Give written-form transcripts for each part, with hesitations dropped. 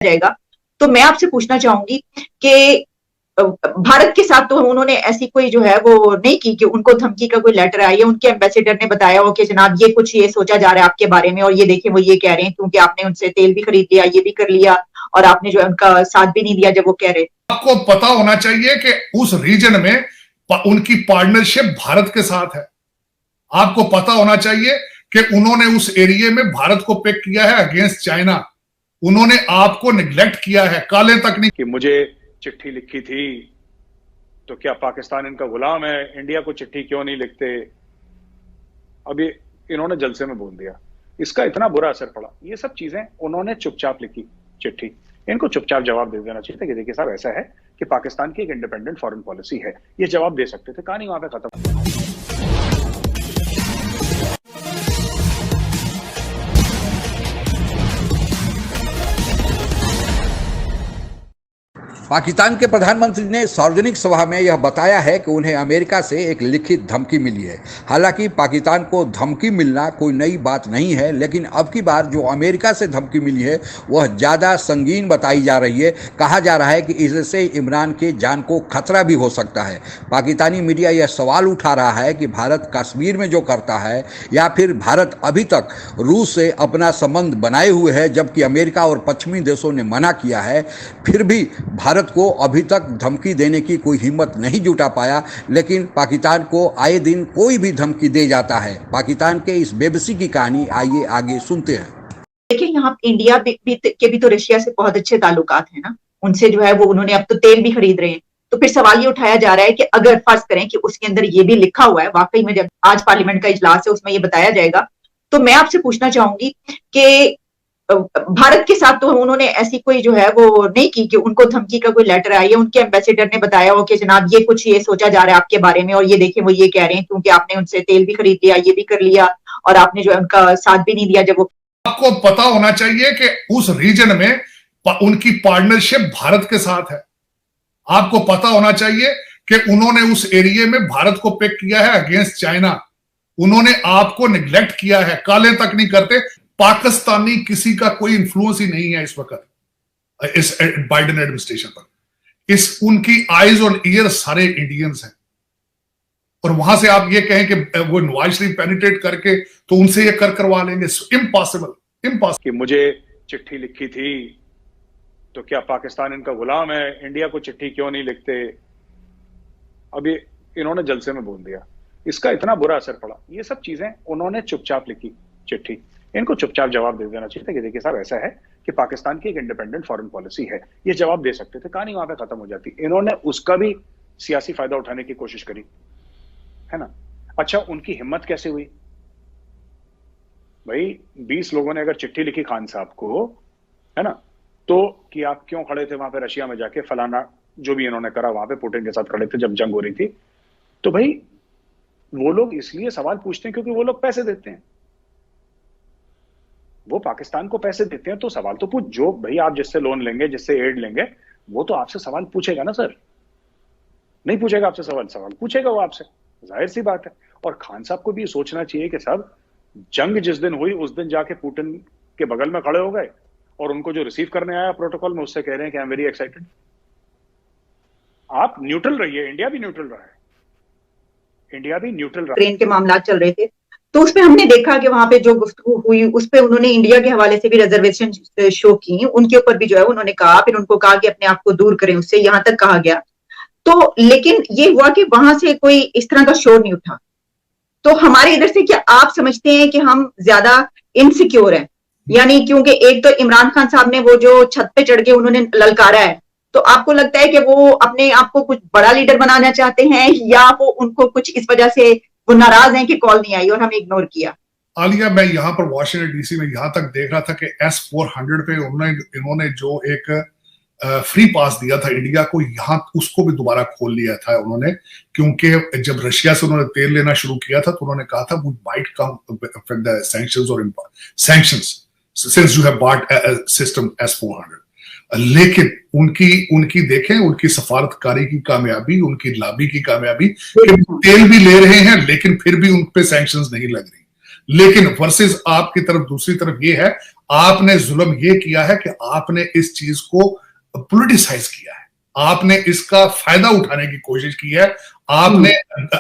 जाएगा। तो मैं आपसे पूछना चाहूंगी कि भारत के साथ तो उन्होंने ऐसी कोई जो है वो नहीं की कि उनको धमकी का कोई लेटर आया या उनके एम्बेसडर ने बताया हो कि जनाब ये कुछ ये सोचा जा रहा है आपके बारे में और ये देखिए वो ये कह रहे हैं क्योंकि आपने उनसे तेल भी खरीद लिया, ये भी कर लिया और आपने जो है उनका साथ भी नहीं दिया जब वो कह रहे। आपको पता होना चाहिए कि उस रीजन में उनकी पार्टनरशिप भारत के साथ है। आपको पता होना चाहिए कि उन्होंने उस एरिया में भारत को पिक किया है अगेंस्ट चाइना। उन्होंने आपको निग्लेक्ट किया है, काले तक नहीं कि मुझे चिट्ठी लिखी थी तो क्या पाकिस्तान इनका गुलाम है, इंडिया को चिट्ठी क्यों नहीं लिखते। अभी इन्होंने जलसे में बोल दिया, इसका इतना बुरा असर पड़ा। ये सब चीजें उन्होंने चुपचाप लिखी चिट्ठी, इनको चुपचाप जवाब दे देना चाहिए था कि देखिए साहब ऐसा है कि पाकिस्तान की एक इंडिपेंडेंट फॉरेन पॉलिसी है। ये जवाब दे सकते थे, कहानी वहां पे खत्म। पाकिस्तान के प्रधानमंत्री ने सार्वजनिक सभा में यह बताया है कि उन्हें अमेरिका से एक लिखित धमकी मिली है। हालांकि पाकिस्तान को धमकी मिलना कोई नई बात नहीं है, लेकिन अब की बार जो अमेरिका से धमकी मिली है वह ज़्यादा संगीन बताई जा रही है। कहा जा रहा है कि इससे इमरान के जान को खतरा भी हो सकता है। पाकिस्तानी मीडिया यह सवाल उठा रहा है कि भारत कश्मीर में जो करता है या फिर भारत अभी तक रूस से अपना संबंध बनाए हुए है जबकि अमेरिका और पश्चिमी देशों ने मना किया है, फिर भी भारत को अभी तक धमकी देने की कोई हिम्मत नहीं जुटा पाया। लेकिन पाकिस्तान को आए दिन कोई भी धमकी दे जाता है। पाकिस्तान के इस बेबसी की कहानी आइए आगे सुनते हैं। देखिए यहाँ इंडिया के भी तो रशिया से बहुत अच्छे ताल्लुकात हैं ना, उनसे जो है वो उन्होंने अब तो तेल भी खरीद रहे हैं। तो फिर सवाल ये उठाया जा रहा है कि अगर फर्ज करें कि उसके अंदर ये भी लिखा हुआ है, वाकई में जब आज पार्लियामेंट का इजलास है उसमें ये बताया जाएगा, तो मैं आपसे पूछना चाहूंगी कि भारत के साथ तो उन्होंने ऐसी कोई जो है वो नहीं की कि उनको धमकी का कोई लेटर आया या उनके एम्बेसडर ने बताया हो कि जनाब ये कुछ ये सोचा जा रहा है आपके बारे में और ये देखिए वो ये कह रहे हैं क्योंकि आपने उनसे तेल भी खरीद लिया, ये भी कर लिया और आपने जो है उनका साथ भी नहीं दिया जब वो। आपको पता होना चाहिए कि उस रीजन में उनकी पार्टनरशिप भारत के साथ है। आपको पता होना चाहिए कि उन्होंने उस एरिया में भारत को पिक किया है अगेंस्ट चाइना। उन्होंने आपको निग्लेक्ट किया है, काले तक नहीं करते। पाकिस्तानी किसी का कोई इंफ्लुएंस ही नहीं है इस वक्त इस बाइडेन एडमिनिस्ट्रेशन पर। इस उनकी आईज और ईयर सारे इंडियंस हैं और वहां से आप ये कहें कि वो नवाज शरीफ पेनिट्रेट करके तो उनसे ये करवा लेंगे, इम्पॉसिबल। कि मुझे चिट्ठी लिखी थी तो क्या पाकिस्तान इनका गुलाम है, इंडिया को चिट्ठी क्यों नहीं लिखते। अभी इन्होंने जलसे में बोल दिया, इसका इतना बुरा असर पड़ा। ये सब चीजें उन्होंने चुपचाप लिखी चिट्ठी, इनको चुपचाप जवाब दे देना चाहिए था कि देखिए साहब ऐसा है कि पाकिस्तान की एक इंडिपेंडेंट फॉरेन पॉलिसी है। ये जवाब दे सकते थे, कहानी वहां पे खत्म हो जाती। इन्होंने उसका भी सियासी फायदा उठाने की कोशिश करी है ना। अच्छा, उनकी हिम्मत कैसे हुई भाई? 20 लोगों ने अगर चिट्ठी लिखी खान साहब को, है ना, तो कि आप क्यों खड़े थे वहां पे रशिया में जाके, फलाना जो भी इन्होंने करा वहां पे पुतिन के साथ खड़े थे जब जंग हो रही थी। तो भाई वो लोग इसलिए सवाल पूछते हैं क्योंकि वो लोग पैसे देते हैं, वो पाकिस्तान को पैसे देते हैं। तो सवाल तो पूछ, जो भाई आप जिससे लोन लेंगे, जिससे एड लेंगे, वो तो आपसे सवाल पूछेगा ना सर। नहीं पूछेगा आपसे सवाल पूछेगा वो आपसे, जाहिर सी बात है। और खान साहब को भी सोचना चाहिए कि साहब जंग जिस दिन हुई उस दिन जाके पुतिन के बगल में खड़े हो गए और उनको जो रिसीव करने आया प्रोटोकॉल में उससे कह रहे हैं कि आई एम वेरी एक्साइटेड। आप न्यूट्रल रहिए, इंडिया भी न्यूट्रल रहा है, इंडिया भी न्यूट्रल रहा। ट्रेन के मामला चल रहे थे तो उसमें हमने देखा कि वहां पे जो गुफ्तगू हुई उस पे उन्होंने इंडिया के हवाले से भी रिजर्वेशन शो की, उनके ऊपर भी जो है उन्होंने कहा, फिर उनको कहा कि अपने आप को दूर करें उससे, यहां तक कहा गया। तो लेकिन ये हुआ कि वहां से कोई इस तरह का शोर नहीं उठा। तो हमारे इधर से क्या आप समझते हैं कि हम ज्यादा इनसिक्योर हैं? यानी क्योंकि एक तो इमरान खान साहब ने वो जो छत पे चढ़ के उन्होंने ललकारा है, तो आपको लगता है कि वो अपने आप को कुछ बड़ा लीडर बनाना चाहते हैं या वो उनको कुछ इस वजह से वो नाराज हैं कि कॉल नहीं आई और हमें इग्नोर किया? आलिया, मैं यहाँ पर वाशिंगटन डीसी में यहाँ तक देख रहा था कि S-400 पे इन्होंने जो एक फ्री पास दिया था इंडिया को, यहाँ उसको भी दोबारा खोल लिया था उन्होंने। क्योंकि जब रशिया से उन्होंने तेल लेना शुरू किया था तो उन्होंने कहा था वो माइट कम द सैंक्शंस और sanctions since you have bought system S-400। लेकिन उनकी देखें, उनकी सफारतकारी की कामयाबी, उनकी लॉबी की कामयाबी, तेल भी ले रहे हैं लेकिन फिर भी उन पे सैंक्शंस नहीं लग रही। लेकिन वर्सेस आपकी तरफ दूसरी तरफ ये है, आपने जुल्म ये किया है कि आपने इस चीज को पॉलिटिसाइज किया है, आपने इसका फायदा उठाने की कोशिश की है, आपने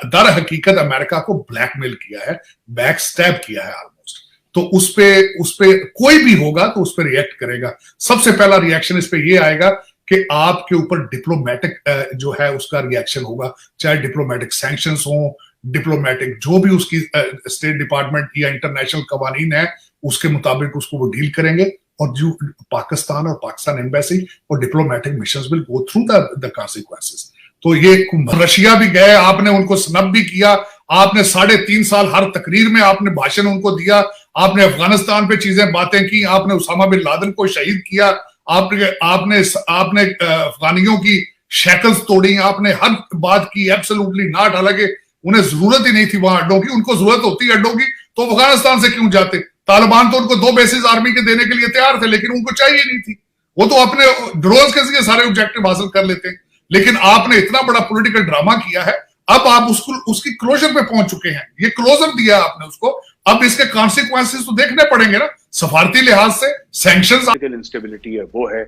दर हकीकत अमेरिका को ब्लैकमेल किया है, बैक स्टैब किया है ऑलमोस्ट। तो उस पे कोई भी होगा तो उस पर रिएक्ट करेगा। सबसे पहला रिएक्शन इस पे ये आएगा कि आपके ऊपर डिप्लोमेटिक जो है उसका रिएक्शन होगा, चाहे डिप्लोमेटिक सैंक्शंस हो, डिप्लोमेटिक जो भी उसकी स्टेट डिपार्टमेंट या इंटरनेशनल कवानीन है उसके मुताबिक उसको वो डील करेंगे। और जो पाकिस्तान और पाकिस्तान एम्बेसी और diplomatic missions will go through the consequences. तो ये रशिया भी गए, आपने उनको स्नब भी किया, आपने 3.5 साल हर तकरीर में आपने भाषण उनको दिया, आपने अफगानिस्तान पे चीजें बातें की, आपने उसामा बिन लादेन को शहीद किया, आपने अफगानियों की शैकल्स तोड़ी, आपने हर बात की एब्सोल्युटली नॉट। हालांकि उन्हें जरूरत ही नहीं थी वहां अड्डों की, उनको जरूरत होती अड्डों की तो अफगानिस्तान से क्यों जाते? तालिबान तो उनको 2 बेसिस आर्मी के देने के लिए तैयार थे, लेकिन उनको चाहिए नहीं थी, वो तो अपने ड्रोन्स के जरिए सारे ऑब्जेक्टिव हासिल कर लेते। लेकिन आपने इतना बड़ा पॉलिटिकल ड्रामा किया है, अब आप उसकी क्लोजर पे पहुंच चुके हैं, ये क्लोजर दिया आपने उसको, अब इसके कॉन्सिक्वेंसेस तो देखने पड़ेंगे ना, सफारती लिहाज से सैंक्शंस। इंस्टेबिलिटी है वो है,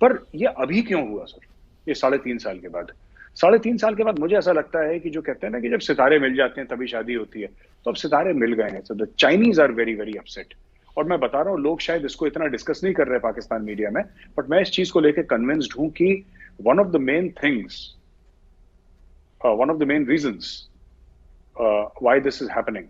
पर ये अभी क्यों हुआ सर? ये 3.5 साल के बाद, 3.5 साल के बाद मुझे ऐसा लगता है कि जो कहते हैं ना कि जब सितारे मिल जाते हैं तभी शादी होती है, तो अब सितारे मिल गए हैं। So the Chinese are very very upset. और मैं बता रहा हूँ, लोग शायद इसको इतना डिस्कस नहीं कर रहे पाकिस्तान मीडिया में, बट मैं इस चीज को लेकर कन्विंस्ड हूं कि one of the main things, one of the main reasons why this is happening,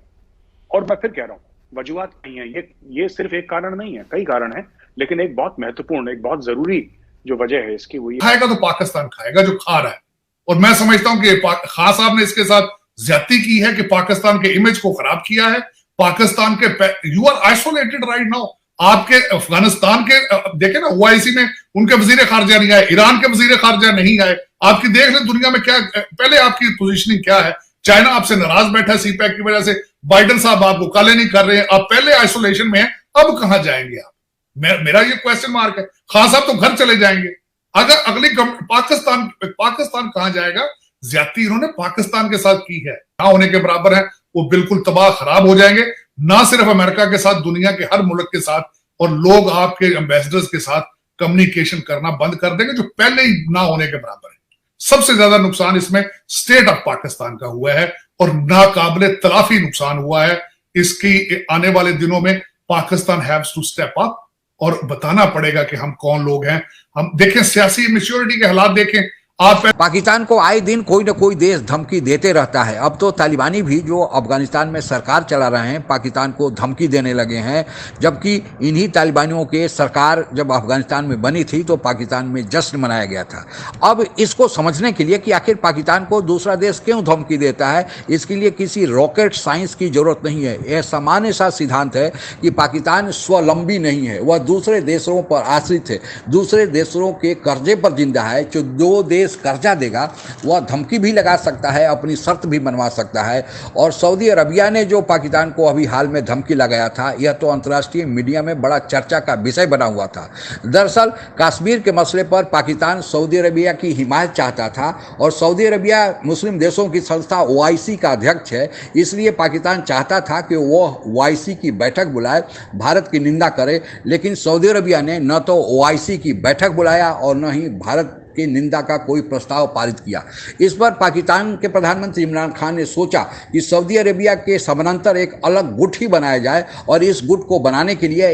और मैं फिर कह रहा हूं वजूहात नहीं है, ये सिर्फ एक कारण नहीं है, कई कारण है, लेकिन एक बहुत महत्वपूर्ण, एक बहुत जरूरी जो वजह है इसकी, वो ये खाएगा तो पाकिस्तान खाएगा जो खा रहा है। और मैं समझता हूं कि खान साहब ने इसके साथ ज्यादती की है कि पाकिस्तान के इमेज को खराब किया है। पाकिस्तान के you are isolated right now. आपके अफगानिस्तान के देखे ना, ओआईसी में उनके वजीर खारजा नहीं आए, ईरान के वजीर खारजा नहीं आए। आपकी देख ले दुनिया में क्या, पहले आपकी पोजीशनिंग क्या है। चाइना आपसे नाराज बैठा है सीपैक की वजह से, बाइडेन साहब आपको काले नहीं कर रहे हैं, आप पहले आइसोलेशन में हैं, अब कहां जाएंगे आप? मेरा ये क्वेश्चन मार्क है। खान साहब तो घर चले जाएंगे अगर अगली पाकिस्तान कहां जाएगा? ज्यादती इन्होंने पाकिस्तान के साथ की है, ना होने के बराबर है, वो बिल्कुल तबाह खराब हो जाएंगे, ना सिर्फ अमेरिका के साथ, दुनिया के हर मुल्क के साथ। और लोग आपके एम्बेसडर्स के साथ कम्युनिकेशन करना बंद कर देंगे, जो पहले ही ना होने के बराबर है। सबसे ज्यादा नुकसान इसमें स्टेट ऑफ पाकिस्तान का हुआ है और नाकाबिले तलाफी नुकसान हुआ है। इसकी आने वाले दिनों में Pakistan haves to step up और बताना पड़ेगा कि हम कौन लोग हैं। हम देखें सियासी मैच्योरिटी के हालात देखें आप। पाकिस्तान को आए दिन कोई न कोई देश धमकी देते रहता है। अब तो तालिबानी भी जो अफगानिस्तान में सरकार चला रहे हैं पाकिस्तान को धमकी देने लगे हैं, जबकि इन्हीं तालिबानियों के सरकार जब अफगानिस्तान में बनी थी तो पाकिस्तान में जश्न मनाया गया था। अब इसको समझने के लिए कि आखिर पाकिस्तान को दूसरा देश क्यों धमकी देता है, इसके लिए किसी रॉकेट साइंस की जरूरत नहीं है। यह सामान्य सा सिद्धांत है कि पाकिस्तान स्वावलंबी नहीं है, वह दूसरे देशों पर आश्रित है, दूसरे देशों के कर्जे पर जिंदा है। जो दो देश कर्जा देगा वह धमकी भी लगा सकता है, अपनी शर्त भी मनवा सकता है। और सऊदी अरबिया ने जो पाकिस्तान को अभी हाल में धमकी लगाया था, यह तो अंतर्राष्ट्रीय मीडिया में बड़ा चर्चा का विषय बना हुआ था। दरअसल कश्मीर के मसले पर पाकिस्तान सऊदी अरबिया की हिमायत चाहता था और सऊदी अरबिया मुस्लिम देशों की संस्था ओआईसी का अध्यक्ष है, इसलिए पाकिस्तान चाहता था कि वह ओआईसी की बैठक बुलाए, भारत की निंदा करे। लेकिन सऊदी अरबिया ने न तो ओआईसी की बैठक बुलाया और न ही भारत की निंदा का कोई प्रस्ताव पारित किया। इस पर पाकिस्तान के प्रधानमंत्री इमरान खान ने सोचा कि सऊदी अरेबिया के समानांतर एक अलग गुट ही बनाया जाए और इस गुट को बनाने के लिए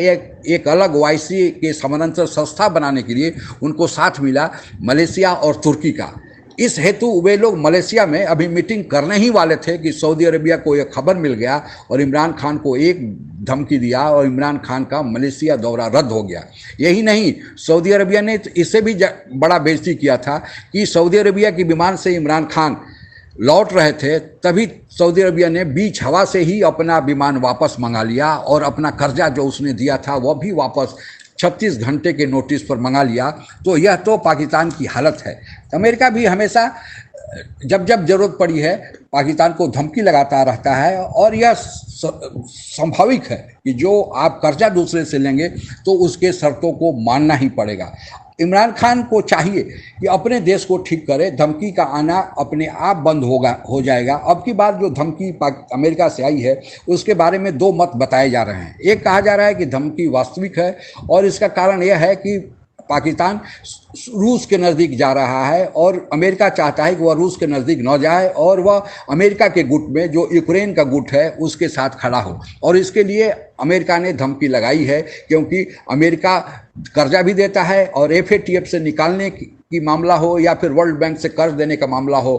एक अलग ओआईसी के समानांतर संस्था बनाने के लिए उनको साथ मिला मलेशिया और तुर्की का। इस हेतु वे लोग मलेशिया में अभी मीटिंग करने ही वाले थे कि सऊदी अरेबिया को यह खबर मिल गया और इमरान खान को एक धमकी दिया और इमरान खान का मलेशिया दौरा रद्द हो गया। यही नहीं, सऊदी अरेबिया ने इससे भी बड़ा बेइज्जती किया था कि सऊदी अरेबिया के विमान से इमरान खान लौट रहे थे, तभी सऊदी अरेबिया ने बीच हवा से ही अपना विमान वापस मंगा लिया और अपना कर्जा जो उसने दिया था वह भी वापस 36 घंटे के नोटिस पर मंगा लिया। तो यह तो पाकिस्तान की हालत है। अमेरिका भी हमेशा जब जब जरूरत पड़ी है पाकिस्तान को धमकी लगाता रहता है और यह स्वाभाविक है कि जो आप कर्जा दूसरे से लेंगे तो उसके शर्तों को मानना ही पड़ेगा। इमरान खान को चाहिए कि अपने देश को ठीक करे, धमकी का आना अपने आप बंद हो जाएगा। अब की बार जो धमकी अमेरिका से आई है उसके बारे में दो मत बताए जा रहे हैं। एक कहा जा रहा है कि धमकी वास्तविक है और इसका कारण यह है कि पाकिस्तान रूस के नज़दीक जा रहा है और अमेरिका चाहता है कि वह रूस के नज़दीक न जाए और वह अमेरिका के गुट में जो यूक्रेन का गुट है उसके साथ खड़ा हो। और इसके लिए अमेरिका ने धमकी लगाई है, क्योंकि अमेरिका कर्जा भी देता है और FATF से निकालने की मामला हो या फिर वर्ल्ड बैंक से कर्ज देने का मामला हो,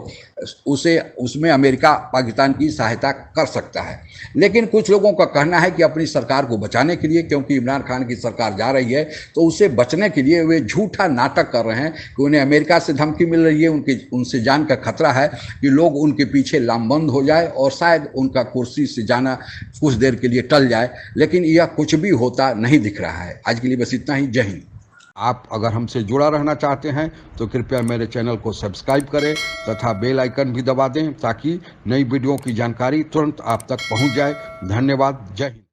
उसमें अमेरिका पाकिस्तान की सहायता कर सकता है। लेकिन कुछ लोगों का कहना है कि अपनी सरकार को बचाने के लिए, क्योंकि इमरान खान की सरकार जा रही है, तो उससे बचने के लिए वे झूठा नाटक कर रहे हैं कि उन्हें अमेरिका से धमकी मिल रही है, उनसे जान का खतरा है कि लोग उनके पीछे लामबंद हो जाए और शायद उनका कुर्सी से जाना कुछ देर के लिए टल जाए। लेकिन यह कुछ भी होता नहीं दिख रहा है। आज के लिए बस इतना ही। जय हिंद। आप अगर हमसे जुड़ा रहना चाहते हैं तो कृपया मेरे चैनल को सब्सक्राइब करें तथा बेल आइकन भी दबा दें ताकि नई वीडियो की जानकारी तुरंत आप तक पहुंच जाए। धन्यवाद। जय हिंद।